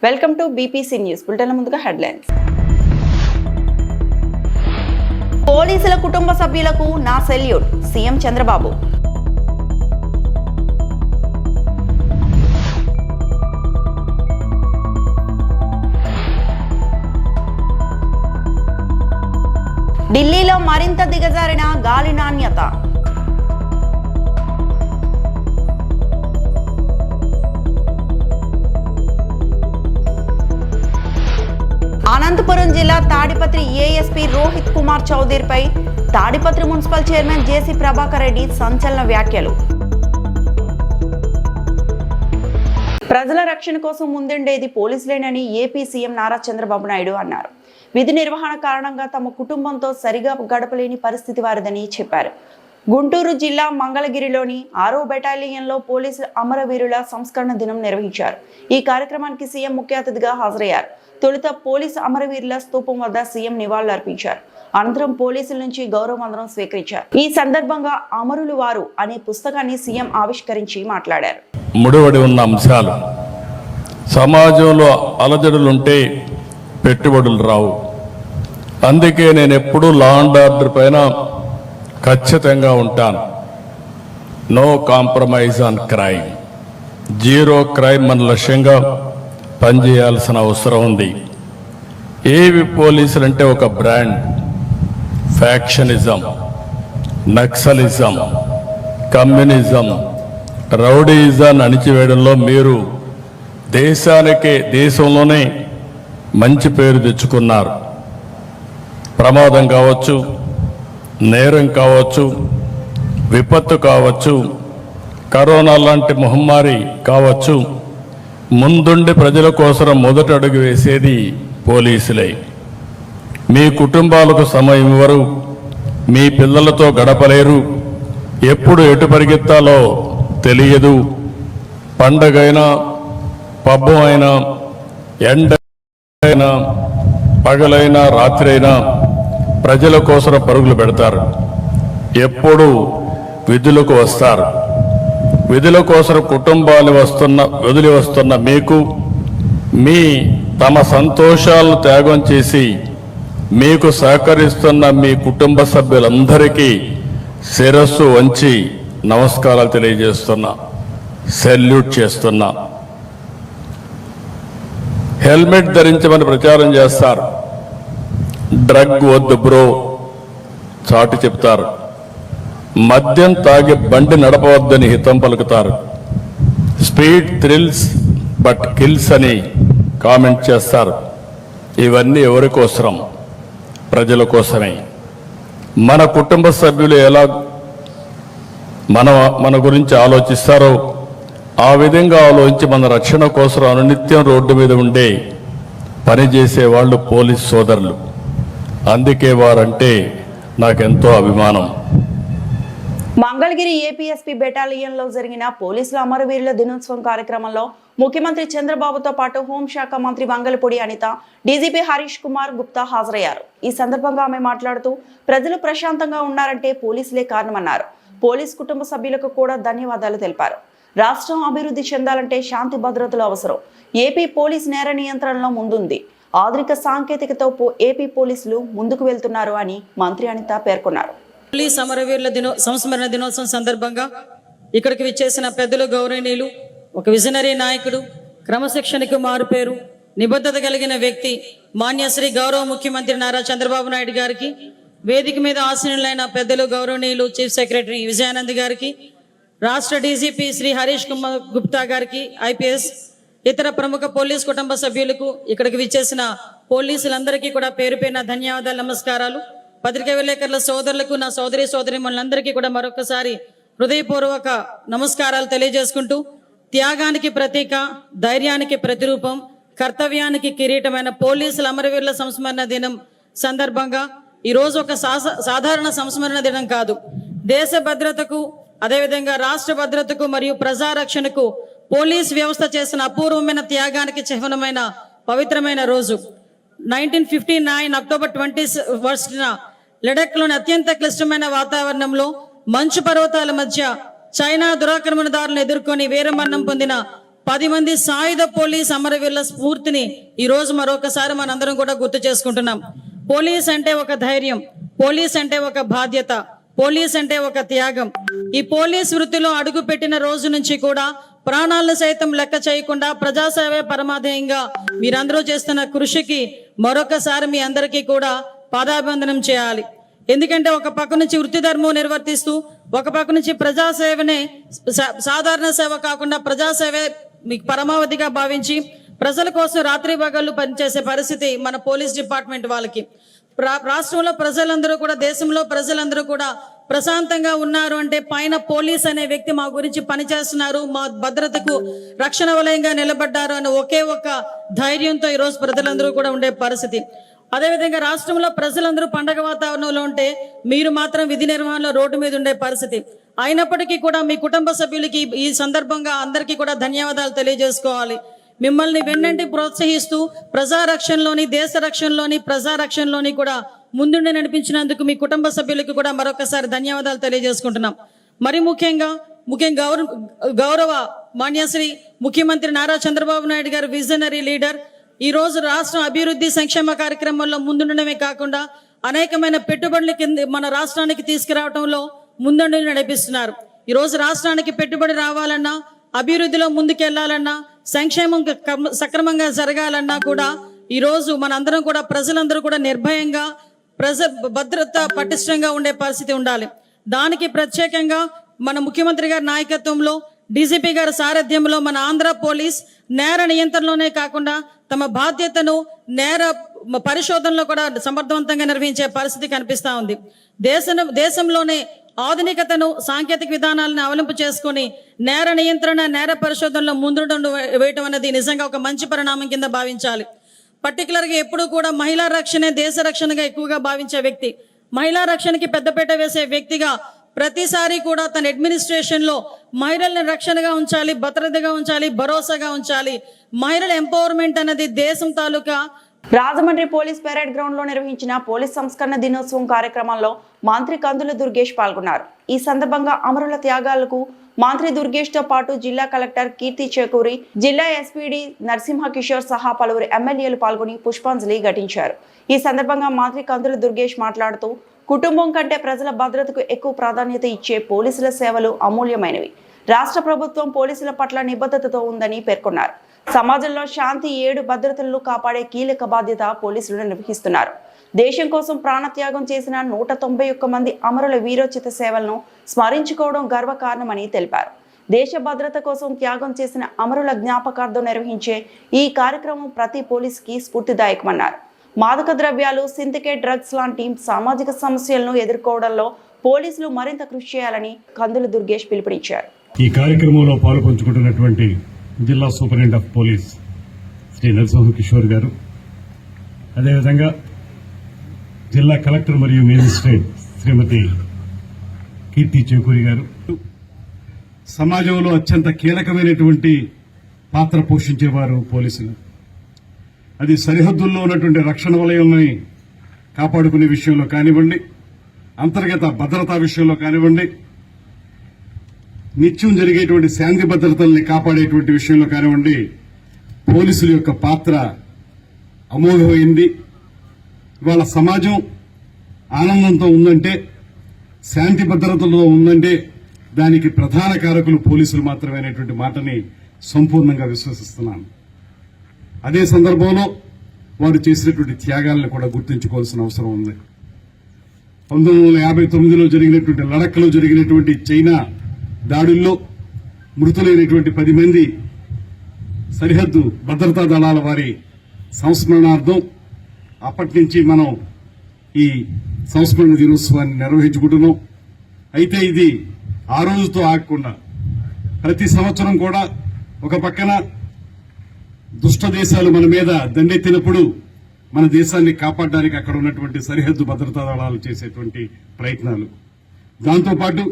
Welcome to BPC news. బులెటిన్ల ముందుగా headlines. పోలీసుల కుటుంబ సభ్యులకు నా సెల్యూట్, సీఎం చంద్రబాబు. ఢిల్లీలో మరింత దిగజారిన గాలి నాణ్యత. అనంతపురం జిల్లా తాడిపత్రి ఏఎస్పీ రోహిత్ కుమార్ చౌదరిపై Tadipatri municipal chairman JC Prabhakar Reddy సంచలన వ్యాఖ్యలు. ప్రజల రక్షణ కోసం ముందుండేది పోలీసులేనని ఏపీ సీఎం నారా చంద్రబాబు నాయుడు అన్నారు. విధి నిర్వహణ కారణంగా తమ కుటుంబంతో సరిగా గడపలేని పరిస్థితి వారిదని చెప్పారు. గుంటూరు జిల్లా మంగళగిరిలోని 6వ బెటాలియన్లో పోలీసు అమరవీరుల సంస్కరణ దినం నిర్వహించారు. ఈ కార్యక్రమానికి సీఎం ముఖ్య అతిథిగా హాజరయ్యారు. తొలుత పోలీసు అమరవీరుల స్తూపం వద్ద సీఎం నివాళులర్పించారు. అనంతరం పోలీసుల నుంచి గౌరవ వందనం స్వీకరించారు. ఈ సందర్భంగా అమరులు వారు అనే పుస్తకాన్ని సీఎం ఆవిష్కరించి మాట్లాడారు. ముడిపడి ఉన్న అంశాలు, సమాజంలో అలజడులుంటే పెట్టుబడులు రావు. అందుకే నేను ఎప్పుడూ లా అండ్ ఆర్డర్ పైన ఖచ్చితంగా ఉంటాను. No compromise on crime, zero crime మన లక్ష్యంగా పనిచేయాల్సిన అవసరం ఉంది. ఏవి పోలీసులు అంటే ఒక బ్రాండ్. ఫ్యాక్షనిజం, నక్సలిజం, కమ్యూనిజం, రౌడీయిజాన్ని అణిచివేయడంలో మీరు దేశంలోనే మంచి పేరు తెచ్చుకున్నారు. ప్రమాదం కావచ్చు, నేరం కావచ్చు, విపత్తు కావచ్చు, కరోనా లాంటి మహమ్మారి కావచ్చు, ముందుండి ప్రజల కోసం మొదటి అడుగు వేసేది పోలీసులే. మీ కుటుంబాలకు సమయం ఇవ్వరు, మీ పిల్లలతో గడపలేరు, ఎప్పుడు ఎటు పరిగెత్తాలో తెలియదు. పండగైనా, పబ్బం అయినా, ఎండైనా, పగలైనా, రాత్రి అయినా ప్రజల కోసం పరుగులు పెడతారు. ఎప్పుడు విధులకు వస్తారు. విధుల కోసం కుటుంబాలు వదిలి వస్తున్న మీకు తమ సంతోషాలను త్యాగం చేసి మీకు సహకరిస్తున్న మీ కుటుంబ సభ్యులందరికీ శిరస్సు వంచి నమస్కారాలు తెలియజేస్తున్నా, సెల్యూట్ చేస్తున్నా. హెల్మెట్ ధరించమని ప్రచారం చేస్తారు. డ్రగ్ వద్దు బ్రో చాటి చెప్తారు. మద్యం తాగి బండి నడపవద్దని హితం పలుకుతారు. స్పీడ్ థ్రిల్స్ బట్ కిల్స్ అని కామెంట్ చేస్తారు. ఇవన్నీ ఎవరి కోసరం? ప్రజల కోసమే. మన కుటుంబ సభ్యులు ఎలా మన గురించి ఆలోచిస్తారో ఆ విధంగా ఆలోచించి మన రక్షణ కోసం అనునిత్యం రోడ్డు మీద ఉండే పనిచేసే వాళ్ళు పోలీస్ సోదరులు. అందుకే వారంటే నాకెంతో అభిమానం. మంగళగిరి ఏపీఎస్పీ బెటాలియన్లో జరిగిన పోలీసుల అమరవీరుల దినోత్సవం కార్యక్రమంలో ముఖ్యమంత్రి చంద్రబాబుతో పాటు హోంశాఖ మంత్రి వంగలపూడి అనిత, డీజీపీ హరీష్ కుమార్ గుప్తా హాజరయ్యారు. ఈ సందర్భంగా ఆమె మాట్లాడుతూ ప్రజలు ప్రశాంతంగా ఉన్నారంటే పోలీసులే కారణమన్నారు. పోలీస్ కుటుంబ సభ్యులకు కూడా ధన్యవాదాలు తెలిపారు. రాష్ట్రం అభివృద్ధి చెందాలంటే శాంతి భద్రతలు అవసరం. ఏపీ పోలీస్ నేర నియంత్రణలో ముందుంది. ఆధునిక సాంకేతికతో ఏపీ పోలీసులు ముందుకు వెళ్తున్నారు అని మంత్రి అనిత పేర్కొన్నారు. పోలీస్ అమరవీరుల సంస్మరణ దినోత్సవం సందర్భంగా ఇక్కడికి విచ్చేసిన పెద్దలు, గౌరవనీయులు, ఒక విజనరీ నాయకుడు, క్రమశిక్షణకు మారుపేరు, నిబద్ధత కలిగిన వ్యక్తి మాన్యశ్రీ గౌరవ ముఖ్యమంత్రి నారా చంద్రబాబు నాయుడు గారికి, వేదిక మీద ఆసీనులైన పెద్దలు, గౌరవనీయులు చీఫ్ సెక్రటరీ విజయానంద్ గారికి, రాష్ట్ర డీజీపీ శ్రీ హరీష్ కుమార్ గుప్తా గారికి, ఐపీఎస్, ఇతర ప్రముఖ పోలీస్ కుటుంబ సభ్యులకు, ఇక్కడికి విచ్చేసిన పోలీసులందరికీ కూడా పేరు పేరున ధన్యవాదాలు, నమస్కారాలు. పత్రికా విలేకరుల సోదరులకు, నా సోదరీమణులందరికీ కూడా మరొకసారి హృదయపూర్వక నమస్కారాలు తెలియజేసుకుంటూ, త్యాగానికి ప్రతీక, ధైర్యానికి ప్రతిరూపం, కర్తవ్యానికి కిరీటమైన పోలీసుల అమరవీరుల సంస్మరణ దినం సందర్భంగా ఈరోజు ఒక సాధారణ సంస్మరణ దినం కాదు, దేశ భద్రతకు, అదేవిధంగా రాష్ట్ర భద్రతకు మరియు ప్రజారక్షణకు పోలీస్ వ్యవస్థ చేసిన అపూర్వమైన త్యాగానికి చిహ్నమైన పవిత్రమైన రోజు. 1959 అక్టోబర్ 21న లడఖ్లోని అత్యంత క్లిష్టమైన వాతావరణంలో మంచు పర్వతాల మధ్య చైనా దురాక్రమణదారులను ఎదుర్కొని వీరమరణం పొందిన 10 మంది సాయుధ పోలీస్ అమరవీరుల స్ఫూర్తిని ఈ రోజు మరొకసారి మనందరం కూడా గుర్తు చేసుకుంటున్నాం. పోలీస్ అంటే ఒక ధైర్యం, పోలీస్ అంటే ఒక బాధ్యత, పోలీస్ అంటే ఒక త్యాగం. ఈ పోలీస్ వృత్తిలో అడుగు పెట్టిన రోజు నుంచి కూడా ప్రాణాలను సైతం లెక్క చేయకుండా ప్రజాసేవే పరమాధేయంగా మీరందరూ చేస్తున్న కృషికి మరొకసారి మీ అందరికీ కూడా పాదాభివందనం చేయాలి. ఎందుకంటే ఒక పక్క నుంచి వృత్తి ధర్మం నిర్వర్తిస్తూ ఒక పక్క నుంచి ప్రజాసేవనే సాధారణ సేవ కాకుండా ప్రజాసేవే మీకు పరమావధిగా భావించి ప్రజల కోసం రాత్రి పగళ్ళు పనిచేసే పరిస్థితి మన పోలీస్ డిపార్ట్మెంట్ వాళ్ళకి. రాష్ట్రంలో ప్రజలందరూ కూడా, దేశంలో ప్రజలందరూ కూడా ప్రశాంతంగా ఉన్నారు అంటే పైన పోలీస్ అనే వ్యక్తి మా గురించి పనిచేస్తున్నారు, మా భద్రతకు రక్షణ వలయంగా నిలబడ్డారు అనే ఒకే ఒక ధైర్యంతో ఈరోజు ప్రజలందరూ కూడా ఉండే పరిస్థితి. అదేవిధంగా రాష్ట్రంలో ప్రజలందరూ పండగ వాతావరణంలో ఉంటే మీరు మాత్రం విధి నిర్వహణలో రోడ్డు మీద ఉండే పరిస్థితి. అయినప్పటికీ కూడా మీ కుటుంబ సభ్యులకి ఈ సందర్భంగా అందరికీ కూడా ధన్యవాదాలు తెలియజేసుకోవాలి. మిమ్మల్ని వెన్నంటి ప్రోత్సహిస్తూ ప్రజారక్షణలోని, దేశ రక్షణలోని, ప్రజారక్షణలోని కూడా ముందుండి నడిపించినందుకు మీ కుటుంబ సభ్యులకు కూడా మరొకసారి ధన్యవాదాలు తెలియజేసుకుంటున్నాం. మరి ముఖ్యంగా గౌరవ మాన్యశ్రీ ముఖ్యమంత్రి నారా చంద్రబాబు నాయుడు గారు విజనరీ లీడర్. ఈ రోజు రాష్ట్రం అభివృద్ధి సంక్షేమ కార్యక్రమాల్లో ముందుండడమే కాకుండా అనేకమైన పెట్టుబడుల కింద మన రాష్ట్రానికి తీసుకురావడంలో ముందుండి నడిపిస్తున్నారు. ఈ రోజు రాష్ట్రానికి పెట్టుబడి రావాలన్నా, అభివృద్ధిలో ముందుకెళ్లాలన్నా, సంక్షేమం సక్రమంగా జరగాలన్నా కూడా ఈ రోజు మనందరం కూడా ప్రజలందరూ కూడా నిర్భయంగా భద్రత పటిష్టంగా ఉండే పరిస్థితి ఉండాలి. దానికి ప్రత్యేకంగా మన ముఖ్యమంత్రి గారి నాయకత్వంలో, డీజీపీ గారి సారథ్యంలో మన ఆంధ్ర పోలీస్ నేర నియంత్రణలోనే కాకుండా తమ బాధ్యతను నేర పరిశోధనలో కూడా సమర్థవంతంగా నిర్వహించే పరిస్థితి కనిపిస్తా ఉంది. దేశంలోనే ఆధునికతను, సాంకేతిక విధానాలను అవలంబు చేసుకుని నేర నియంత్రణ, నేర పరిశోధనలో ముందుండు వేయటం అనేది నిజంగా ఒక మంచి పరిణామం కింద భావించాలి. పర్టికులర్గా ఎప్పుడు కూడా మహిళా రక్షణే దేశ రక్షణగా ఎక్కువగా భావించే వ్యక్తి, మహిళా రక్షణకి పెద్దపీట వేసే వ్యక్తిగా ప్రతిసారి కూడా తన అడ్మినిస్ట్రేషన్లో మహిళల్ని రక్షణగా ఉంచాలి, భద్రతగా ఉంచాలి, భరోసాగా ఉంచాలి. మహిళల ఎంపవర్మెంట్ అనేది దేశం తాలూకా. రాజమండ్రి పోలీస్ పెరేడ్ గ్రౌండ్ లో నిర్వహించిన పోలీస్ సంస్కరణ దినోత్సవం కార్యక్రమంలో మంత్రి కందుల దుర్గేష్ పాల్గొన్నారు. ఈ సందర్భంగా అమరుల త్యాగాలకు మంత్రి దుర్గేష్ తో పాటు జిల్లా కలెక్టర్ కీర్తి చేకూరి, జిల్లా ఎస్పీడీ నరసింహ కిషోర్ సహా పలువురు ఎమ్మెల్యేలు పాల్గొని పుష్పాంజలి ఘటించారు. ఈ సందర్భంగా మంత్రి కందుల దుర్గేష్ మాట్లాడుతూ కుటుంబం కంటే ప్రజల భద్రతకు ఎక్కువ ప్రాధాన్యత ఇచ్చే పోలీసుల సేవలు అమూల్యమైనవి. రాష్ట్ర ప్రభుత్వం పోలీసుల పట్ల నిబద్ధతతో ఉందని పేర్కొన్నారు. సమాజంలో శాంతి, 7 భద్రతలను కాపాడే కీలక బాధ్యత పోలీసులు నిర్వహిస్తున్నారు. దేశం కోసం ప్రాణత్యాగం చేసిన 191 మంది అమరుల వీరోచిత సేవలను స్మరించుకోవడం గర్వకారణమని తెలిపారు. దేశ భద్రత కోసం త్యాగం చేసిన అమరుల జ్ఞాపకార్థం నిర్వహించే ఈ కార్యక్రమం ప్రతి పోలీసుకి స్ఫూర్తిదాయకమన్నారు. మాదక ద్రవ్యాలు, సిండికేట్ డ్రగ్స్ లాంటి సామాజిక సమస్యలను ఎదుర్కోవడంలో పోలీసులు మరింత కృషి చేయాలని కందుల దుర్గేష్ పిలుపునిచ్చారు. ఈ కార్యక్రమంలో పాల్పంచుకుంటున్నటువంటి జిల్లా superintendent of police Shri Narasimha Kishore గారు, అదేవిధంగా జిల్లా కలెక్టర్ మరియు మేజిస్ట్రేట్ శ్రీమతి కీర్తి చేకూరి గారు, సమాజంలో అత్యంత కీలకమైనటువంటి పాత్ర పోషించేవారు పోలీసులు. అది సరిహద్దుల్లో ఉన్నటువంటి రక్షణ వలయాన్ని కాపాడుకునే విషయంలో కానివ్వండి, అంతర్గత భద్రతా విషయంలో కానివ్వండి, నిత్యం జరిగేటువంటి శాంతి భద్రతల్ని కాపాడేటువంటి విషయంలో కానివ్వండి, పోలీసుల యొక్క పాత్ర అమోఘమైంది. ఇవాళ సమాజం ఆనందంతో ఉందంటే, శాంతి భద్రతలతో ఉందంటే దానికి ప్రధాన కారకులు పోలీసులు మాత్రమే అనేటువంటి మాటని సంపూర్ణంగా విశ్వసిస్తున్నాను. అదే సందర్భంలో వారు చేసినటువంటి త్యాగాలను కూడా గుర్తుంచుకోవాల్సిన అవసరం ఉంది. 1959లో జరిగినటువంటి లడఖ్లో జరిగినటువంటి చైనా దాడుల్లో మృతులైనటువంటి 10 మంది సరిహద్దు భద్రతా దళాల వారి సంస్మరణార్థం అప్పటి నుంచి మనం ఈ సంస్మరణ దినోత్సవాన్ని నిర్వహించుకుంటున్నాం. అయితే ఇది ఆ రోజుతో ఆగకుండా ప్రతి సంవత్సరం కూడా ఒక పక్కన దుష్ట దేశాలు మన మీద దండెత్తినప్పుడు మన దేశాన్ని కాపాడడానికి అక్కడ ఉన్నటువంటి సరిహద్దు భద్రతా దళాలు చేసేటువంటి ప్రయత్నాలు, దాంతోపాటు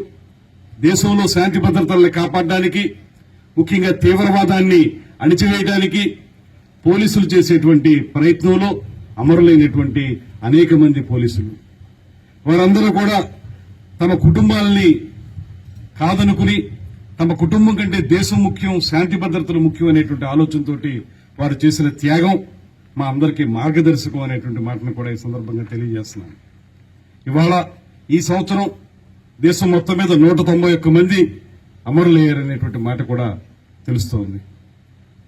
దేశంలో శాంతి భద్రతలను కాపాడడానికి, ముఖ్యంగా తీవ్రవాదాన్ని అణిచివేయడానికి పోలీసులు చేసేటువంటి ప్రయత్నంలో అమరులైనటువంటి అనేక మంది పోలీసులు, వారందరూ కూడా తమ కుటుంబాలని కాదనుకుని తమ కుటుంబం కంటే దేశం ముఖ్యం, శాంతి భద్రతలు ముఖ్యం అనేటువంటి ఆలోచనతోటి వారు చేసిన త్యాగం మా అందరికీ మార్గదర్శకం అనేటువంటి మాటను కూడా ఈ సందర్భంగా తెలియజేస్తున్నాను. ఇవాళ ఈ సంవత్సరం దేశం మొత్తం మీద 191 మంది అమరులయ్యారనేటువంటి మాట కూడా తెలుస్తోంది.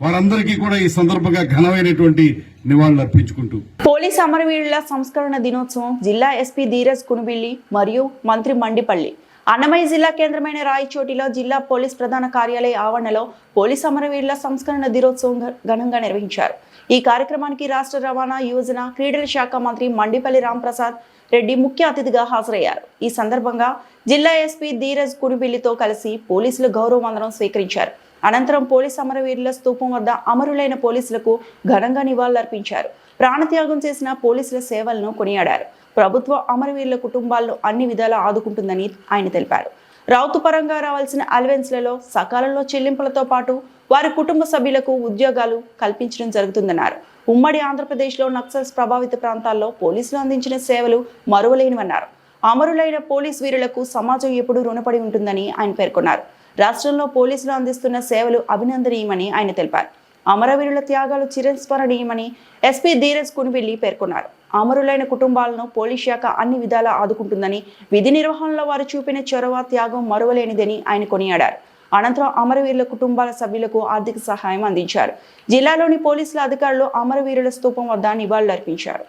వారందరికీ కూడా ఈ సందర్భంగా ఘనమైనటువంటి నివాళులు అర్పించుకుంటూ పోలీస్ అమరవీరుల సంస్కరణ దినోత్సవం జిల్లా ఎస్పీ ధీరజ్ కునుబిల్లి మరియు మంత్రి మండిపల్లి అన్నమయ్య జిల్లా కేంద్రమైన రాయచోటిలో జిల్లా పోలీస్ ప్రధాన కార్యాలయ ఆవరణలో పోలీస్ అమరవీరుల సంస్కరణ దినోత్సవం ఘనంగా నిర్వహించారు. ఈ కార్యక్రమానికి రాష్ట్ర రవాణా, యువజన, క్రీడల శాఖ మంత్రి మండిపల్లి రాంప్రసాద్ రెడ్డి ముఖ్య అతిథిగా హాజరయ్యారు. ఈ సందర్భంగా జిల్లా ఎస్పీ ధీరజ్ కునుబిల్లితో కలిసి పోలీసులు గౌరవ వందనం స్వీకరించారు. అనంతరం పోలీస్ అమరవీరుల స్తూపం వద్ద అమరులైన పోలీసులకు ఘనంగా నివాళులర్పించారు. ప్రాణత్యాగం చేసిన పోలీసుల సేవలను కొనియాడారు. ప్రభుత్వం అమరవీరుల కుటుంబాలను అన్ని విధాలా ఆదుకుంటుందని ఆయన తెలిపారు. రౌతు పరంగా రావాల్సిన అలవెన్స్లలో సకాలంలో చెల్లింపులతో పాటు వారి కుటుంబ సభ్యులకు ఉద్యోగాలు కల్పించడం జరుగుతుందన్నారు. ఉమ్మడి ఆంధ్రప్రదేశ్లో నక్సల్స్ ప్రభావిత ప్రాంతాల్లో పోలీసులు అందించిన సేవలు మరువలేనివన్నారు. అమరులైన పోలీస్ వీరులకు సమాజం ఎప్పుడూ రుణపడి ఉంటుందని ఆయన పేర్కొన్నారు. రాష్ట్రంలో పోలీసులు అందిస్తున్న సేవలు అభినందనీయమని ఆయన తెలిపారు. అమరవీరుల త్యాగాలు చిరస్మరణీయమని ఎస్పీ ధీరజ్ కునుబిల్లి పేర్కొన్నారు. అమరులైన కుటుంబాలను పోలీస్ శాఖ అన్ని విధాలా ఆదుకుంటుందని, విధి నిర్వహణలో వారు చూపిన చొరవ, త్యాగం మరువలేనిదని ఆయన కొనియాడారు. అనంతరం అమరవీరుల కుటుంబాల సభ్యులకు ఆర్థిక సహాయం అందించారు. జిల్లాలోని పోలీసుల అధికారులు అమరవీరుల స్తూపం వద్ద నివాళులర్పించారు.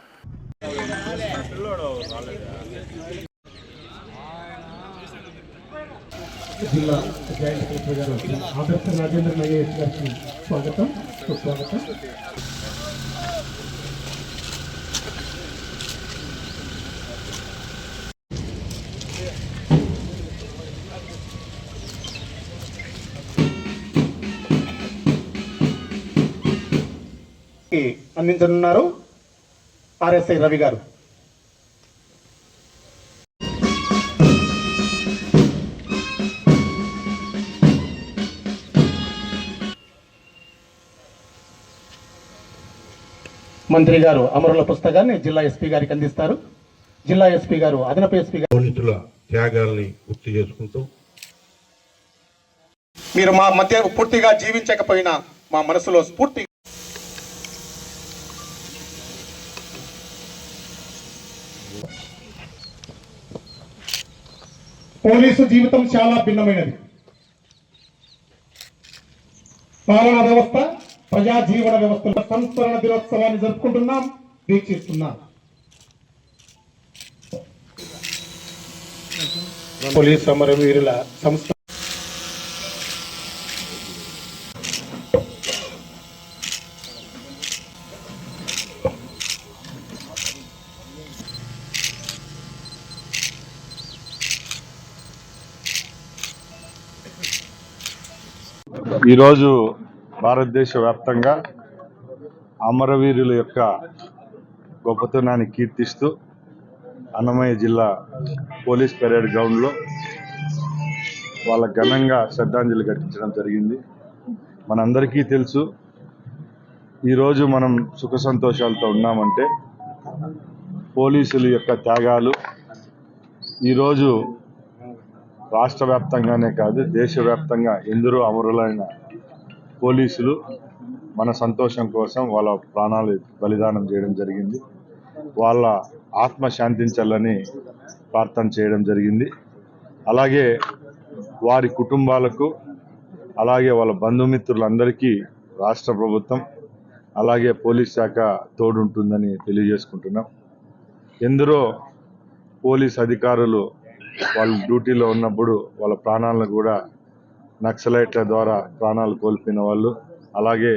జిల్లా జాయింట్ కలెక్టర్ గారు ఆదర్శ రాజేంద్ర నగేష్ గారికి స్వాగతం, సుస్వాగతం. అందించనున్నారు ఆర్ఎస్ఐ రవి గారు. మంత్రి గారు అమరుల పుస్తకాన్ని జిల్లా ఎస్పీ గారికి అందిస్తారు. జిల్లా ఎస్పీ గారు అదనపు ఎస్పీ గారు పోలీసుల త్యాగాల్ని గుర్తు చేసుకుంటూ, మీరు మా మధ్య పూర్తిగా జీవించకపోయినా మా మనసులో స్ఫూర్తి పోలీసు జీవితం చాలా భిన్నమైనది. పాలనా వ్యవస్థ, ప్రజా జీవన వ్యవస్థల సంస్మరణ దినోత్సవాన్ని జరుపుకుంటున్నాం, వీక్షిస్తున్నాం. పోలీస్ అమరవీరుల సంస్థ ఈరోజు భారతదేశ వ్యాప్తంగా అమరవీరుల యొక్క గొప్పతనాన్ని కీర్తిస్తూ అన్నమయ్య జిల్లా పోలీస్ పెరేడ్ గ్రౌండ్లో వాళ్ళ ఘనంగా శ్రద్ధాంజలి ఘటించడం జరిగింది. మనందరికీ తెలుసు, ఈరోజు మనం సుఖ సంతోషాలతో ఉన్నామంటే పోలీసుల యొక్క త్యాగాలు ఈరోజు రాష్ట్ర వ్యాప్తంగానే కాదు, దేశవ్యాప్తంగా ఎందరో అమరులైన పోలీసులు మన సంతోషం కోసం వాళ్ళ ప్రాణాలు బలిదానం చేయడం జరిగింది. వాళ్ళ ఆత్మ శాంతించాలని ప్రార్థన చేయడం జరిగింది. అలాగే వారి కుటుంబాలకు, అలాగే వాళ్ళ బంధుమిత్రులందరికీ రాష్ట్ర ప్రభుత్వం అలాగే పోలీస్ శాఖ తోడుంటుందని తెలియజేసుకుంటున్నాం. ఎందరో పోలీస్ అధికారులు వాళ్ళ డ్యూటీలో ఉన్నప్పుడు వాళ్ళ ప్రాణాలను కూడా నక్సలైట్ల ద్వారా ప్రాణాలు కోల్పోయిన వాళ్ళు, అలాగే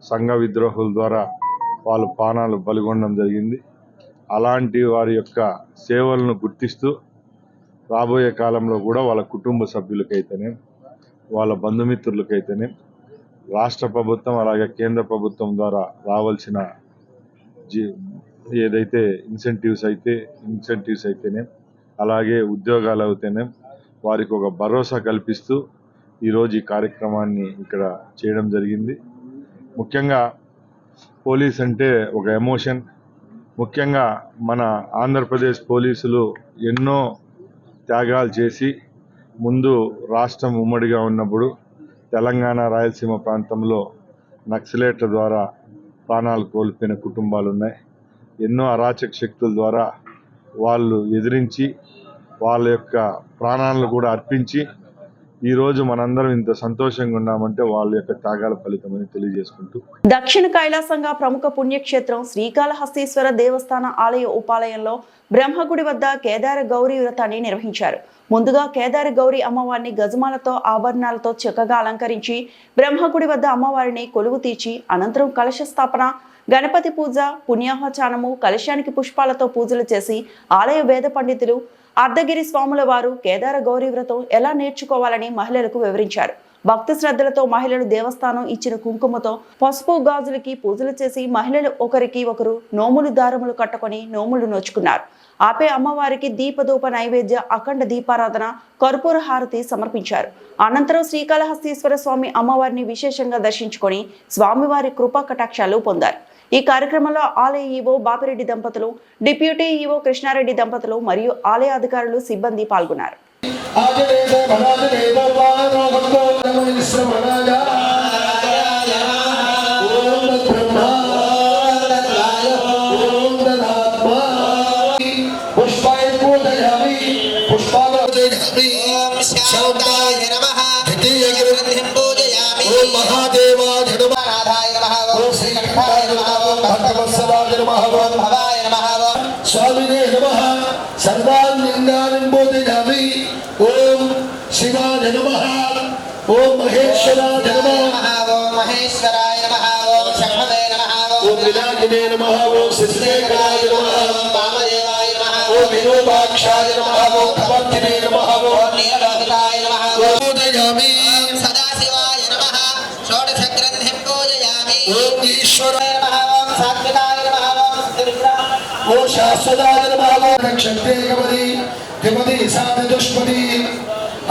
సంఘ విద్రోహుల ద్వారా వాళ్ళ ప్రాణాలు బలిగొనడం జరిగింది. అలాంటి వారి యొక్క సేవలను గుర్తిస్తూ రాబోయే కాలంలో కూడా వాళ్ళ కుటుంబ సభ్యులకైతేనే, వాళ్ళ బంధుమిత్రులకైతేనే రాష్ట్ర ప్రభుత్వం అలాగే కేంద్ర ప్రభుత్వం ద్వారా రావాల్సిన ఏదైతే ఇన్సెంటివ్స్ అయితేనే, అలాగే ఉద్యోగాలు అయితేనే వారికి ఒక భరోసా కల్పిస్తూ ఈరోజు ఈ కార్యక్రమాన్ని ఇక్కడ చేయడం జరిగింది. ముఖ్యంగా పోలీస్ అంటే ఒక ఎమోషన్. ముఖ్యంగా మన ఆంధ్రప్రదేశ్ పోలీసులు ఎన్నో త్యాగాలు చేసి ముందు రాష్ట్రం ఉమ్మడిగా ఉన్నప్పుడు తెలంగాణ రాయలసీమ ప్రాంతంలో నక్సలేట్ల ద్వారా ప్రాణాలు కోల్పోయిన కుటుంబాలు ఉన్నాయి. ఎన్నో అరాచక శక్తుల ద్వారా వాళ్ళు ఎదిరించి వాళ్ళ యొక్క ప్రాణాలను కూడా అర్పించి ఈరోజు మనందరం ఇంత సంతోషంగా ఉన్నామంటే వాళ్ళ యొక్క త్యాగాల ఫలితమని తెలియజేసుకుంటూ, దక్షిణ కైలాసంగా ప్రముఖ పుణ్యక్షేత్రం శ్రీకాళహస్తీశ్వర దేవస్థాన ఆలయ ఉపాలయంలో బ్రహ్మగుడి వద్ద కేదార గౌరీ వ్రతాన్ని నిర్వహించారు. ముందుగా కేదార గౌరీ అమ్మవారిని గజమాలతో ఆభరణాలతో చక్కగా అలంకరించి బ్రహ్మగుడి వద్ద అమ్మవారిని కొలువు తీర్చి అనంతరం కలశ స్థాపన, గణపతి పూజ, పుణ్యాహచానము, కలశానికి పుష్పాలతో పూజలు చేసి ఆలయ వేద పండితులు అర్ధగిరి స్వాముల వారు కేదార గౌరీ వ్రతం ఎలా నేర్చుకోవాలని మహిళలకు వివరించారు. భక్తి శ్రద్ధలతో మహిళలు దేవస్థానం ఇచ్చిన కుంకుమతో పసుపు గాజులకి పూజలు చేసి మహిళలు ఒకరికి ఒకరు నోములు దారములు కట్టుకొని నోములు నోచుకున్నారు. ఆపై అమ్మవారికి దీపధూప నైవేద్య అఖండ దీపారాధన, కర్పూర హారతి సమర్పించారు. అనంతరం శ్రీకాళహస్తీశ్వర స్వామి అమ్మవారిని విశేషంగా దర్శించుకొని స్వామివారి కృపా కటాక్షాలు పొందారు. ఈ కార్యక్రమంలో ఆలయ ఈవో బాపిరెడ్డి దంపతులు, డిప్యూటీ ఈవో కృష్ణారెడ్డి దంపతులు మరియు ఆలయ అధికారులు, సిబ్బంది పాల్గొన్నారు. स्वामिने नमः सर्वालिंगानि बोधयामि। ओम शिवाय नमः, ओम महेश्वराय नमः, ओम महेश्वराय नमः, ओम शंभवे नमः, ओम विनायिने नमः, ओम सिद्धेश्वराय नमः, ओम वामदेवाय नमः, ओम विरूपाक्षाय नमः, ओम भगवते नमः, ओम नीललोहिताय नमः, ओम बोधयामि। सदाशिवाय नमः, षोडशग्रन्थिं पूजयामि। ओम ईश्वराय नमः, ओम सात्विकाय नमः, ओ शाश्वताय नमः, नक्षत्रे कवरी द्विपदी साधुष्पदी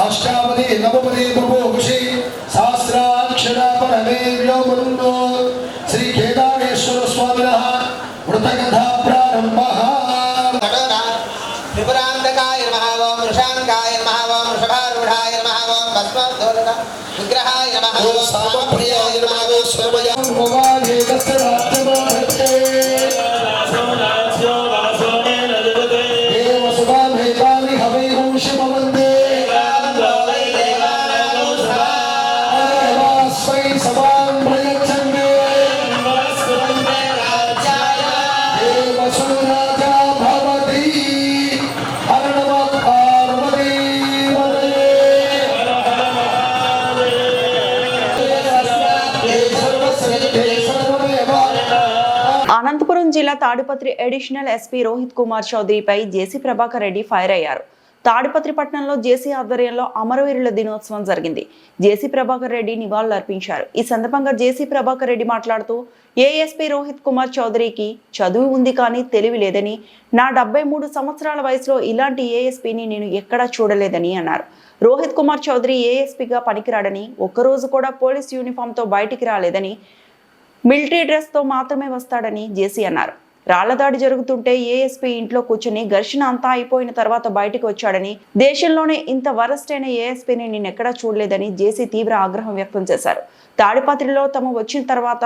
अष्टापदी नवपदी बभूषि सहस्राक्षरा परमे व्योमरुण्डो श्री केदारेश्वर स्वामिनः व्रतकथा प्रारम्भः। त्रिपुरान्तकाय नमः, ओम वृषाङ्गाय नमः, ओम वृषभारूढाय नमः, ओम भस्मोद्धोलक विग्रहाय नमः, ओम सामप्रियाय नमः, ओम स्वमयं भवाये दशरात्रमाहते అనంతపురం జిల్లా తాడిపత్రి అడిషనల్ ఎస్పీ రోహిత్ కుమార్ చౌదరిపై జేసీ ప్రభాకర్ రెడ్డి ఫైర్ అయ్యారు. తాడిపత్రి పట్టణంలో జేసీ ఆధ్వర్యంలో అమరవీరుల దినోత్సవం జరిగింది. జేసీ ప్రభాకర్ రెడ్డి నివాళులు అర్పించారు. ఈ సందర్భంగా జేసీ ప్రభాకర్ రెడ్డి మాట్లాడుతూ ఏఎస్పీ రోహిత్ కుమార్ చౌదరికి చదువు ఉంది కానీ తెలివి లేదని, నా 73 సంవత్సరాల వయసులో ఇలాంటి ఏఎస్పీని నేను ఎక్కడా చూడలేదని అన్నారు. రోహిత్ కుమార్ చౌదరి ఏఎస్పీగా పనికిరాడని, ఒక్కరోజు కూడా పోలీస్ యూనిఫామ్తో బయటికి రాలేదని, మిలిటరీ డ్రెస్తో మాత్రమే వస్తాడని జేసీ అన్నారు. రాళ్లదాడి జరుగుతుంటే ఏఎస్పీ ఇంట్లో కూర్చుని ఘర్షణ అంతా అయిపోయిన తర్వాత బయటకు వచ్చాడని, దేశంలోనే ఇంత వరస్ట్ అయిన ఏఎస్పీని నేనెక్కడా చూడలేదని జేసీ తీవ్ర ఆగ్రహం వ్యక్తం చేశారు. తాడిపత్రిలో తమ వచ్చిన తర్వాత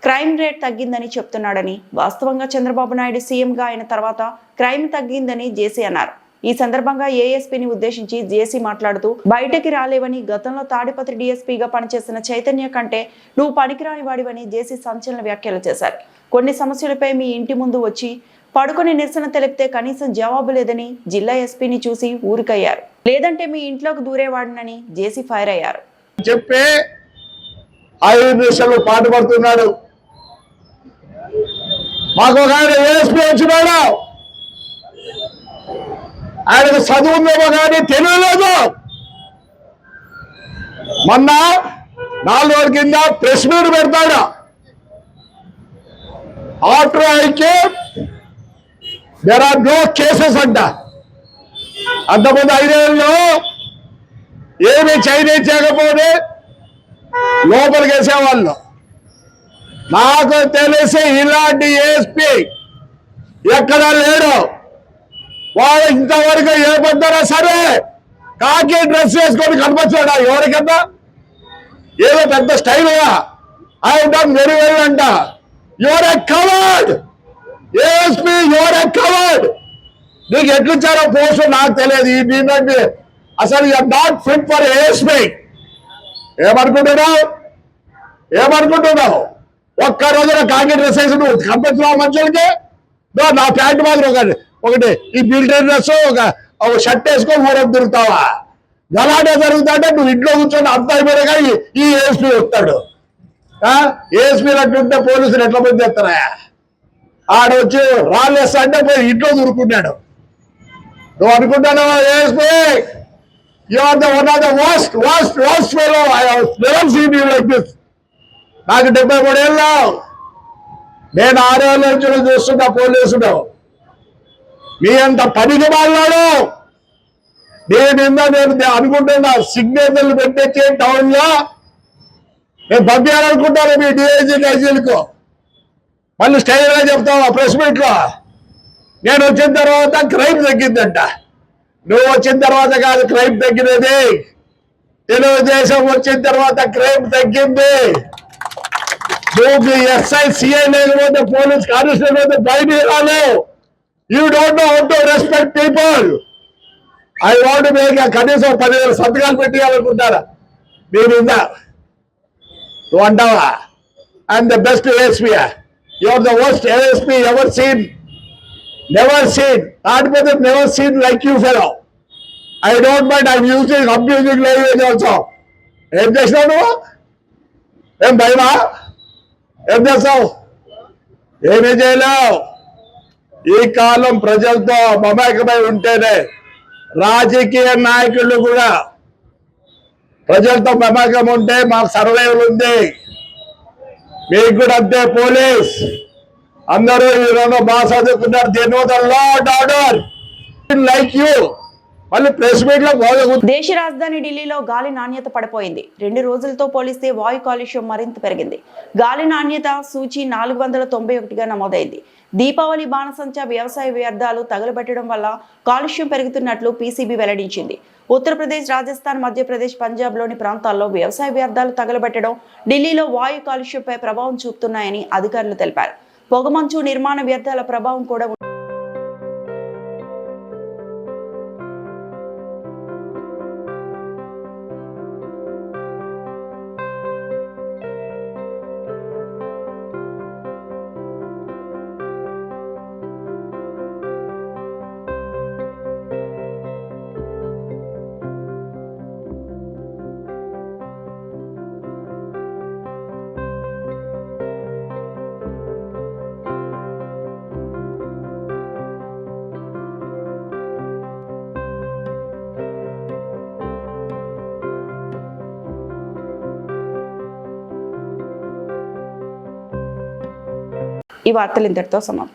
క్రైమ్ రేట్ తగ్గిందని చెప్తున్నాడని, వాస్తవంగా చంద్రబాబు నాయుడు సీఎంగా అయిన తర్వాత క్రైమ్ తగ్గిందని జేసీ అన్నారు. ఈ సందర్భంగా ఏఎస్పీని ఉద్దేశించి జేసీ మాట్లాడుతూ బయటకి రాలేవని, గతంలో తాడిపత్రి డీఎస్పీగా పనిచేసిన చైతన్య కంటే నువ్వు పనికిరాని వాడివని జేసీ సంచలన వ్యాఖ్యలు చేశారు. కొన్ని సమస్యలపై మీ ఇంటి ముందు వచ్చి పడుకొని నిరసన తెలిపితే కనీసం జవాబు లేదని జిల్లా ఎస్పీని చూసి ఊరికయ్యారు. లేదంటే మీ ఇంట్లోకి దూరేవాడినని జేసీ ఫైర్ అయ్యారు. చెప్పే 5 నిమిషాలు పాటుపడుతున్నాడు. మాకు ఒక ఆయన ఏఎస్పీ వచ్చినాడు, ఆయనకు చదువు ఉందేమో కానీ తెలియలేదు. మొన్న 4 రోజుల కింద ప్రెస్ మీట్ పెడతాడు. ఆఫ్టర్ ఐకే దేర్ ఆర్ నో కేసెస్ అంట. అంతకుముందు 5 ఏళ్ళలో ఏమి చేయకపోతే లోపలికి వేసేవాళ్ళు. నాకు తెలిసి ఇలాంటి ఏఎస్పీ ఎక్కడా లేడు. వాళ్ళు ఇంతవరకు ఏ పొద్దునా సరే కాకి డ్రెస్ వేసుకొని కనిపించాడా ఎవరికన్నా? ఏదో పెద్ద స్టైల్గా ఐ డన్ వెరీ వెల్ అంట. You're a coward ASP, you're a coward. నీకు ఎట్లిచ్చారో పోస్ట్ నాకు తెలియదు. ఈ దీంట్లో అసలు you are not fit for ASP. ఏమనుకుంటున్నావు? ఒక్క రోజున కాకి డ్రెస్ వేసి నువ్వు కనిపించినావు మనుషులకి? నా ప్యాంట్ మాత్రం ఒకటి ఈ మిలిటరీ డ్రెస్ ఒక షర్ట్ వేసుకొని ఊరకు తిరుగుతావా? గలాటే జరుగుతుంటే నువ్వు ఇంట్లో కూర్చొని అంత అయిపోయినా ఈ ఏఎస్పీ వస్తాడు. ఏఎస్పీ అట్లుంటే పోలీసులు ఎట్లా మంది చేస్తారా? ఆడొచ్చి రాళ్ళేస్తా అంటే పోయి ఇంట్లో దూరుకున్నాడు. నువ్వు అనుకుంటున్నావా ASP? You are the one of the worst fellow. I have never seen you like this. నాకు 73 ఏళ్ళు. నేను 6 ఏళ్ళ నుంచి చూస్తున్నా పోలీసులు. మీ అంత పనికి వాళ్ళాడు. నేను అనుకుంటున్నా సిగ్నేచర్లు పెట్టే టౌన్ లో నేను పంపించాలనుకుంటాను మీ డిఐజీ ఐజీలకు. మళ్ళీ స్టైల్ గా చెప్తావా ప్రెస్ మీట్ లో? నేను వచ్చిన తర్వాత క్రైమ్ తగ్గిందంట. నువ్వు వచ్చిన తర్వాత కాదు క్రైమ్ తగ్గినది. తెలుగుదేశం వచ్చిన తర్వాత క్రైమ్ తగ్గింది. నువ్వు ఎస్ఐ సిఐ లేకపోతే పోలీస్ కానిస్టేబుల్ అయితే బయటికి రాలేవు. You don't know how to respect people. I want make కనీసం 10,000 సంతకాలు పెట్టాలనుకుంటారా మీ మీద? నువ్వు అంటావా I'm the best ASP? Your the worst ASP ever seen. Never seen. కాకపోతే never seen like you fellow. I don't mind. I'm using abusing language also. ఏం చేసినావు నువ్వు? ఏం భయమా? ఏం చేస్తావు? ఏమీ చేయలేవు. ఈ కాలం ప్రజలతో మమేకమై ఉంటేనే రాజకీయ నాయకులు కూడా ప్రజలతో మమేకం ఉంటే మాకు సర్వైవల్ ఉంది. మీకు కూడా అంతే. పోలీస్ అందరూ ఈరోజు బాగా చదువుకున్నారు. They know the law and order like you. మళ్ళీ ప్రెస్ మీట్ లో దేశ రాజధాని ఢిల్లీలో గాలి నాణ్యత పడిపోయింది. 2 రోజులతో పోలిస్తే వాయు కాలుష్యం మరింత పెరిగింది. గాలి నాణ్యత సూచి 491గా నమోదైంది. దీపావళి బాణసంచా వ్యవసాయ వ్యర్థాలు తగులబెట్టడం వల్ల కాలుష్యం పెరుగుతున్నట్లు పీసీబీ వెల్లడించింది. ఉత్తరప్రదేశ్, రాజస్థాన్, మధ్యప్రదేశ్, పంజాబ్లోని ప్రాంతాల్లో వ్యవసాయ వ్యర్థాలు తగలబెట్టడం ఢిల్లీలో వాయు కాలుష్యంపై ప్రభావం చూపుతున్నాయని అధికారులు తెలిపారు. పొగమంచు, నిర్మాణ వ్యర్థాల ప్రభావం కూడా ఈ వార్తలు ఇంతటితో సమాప్తం.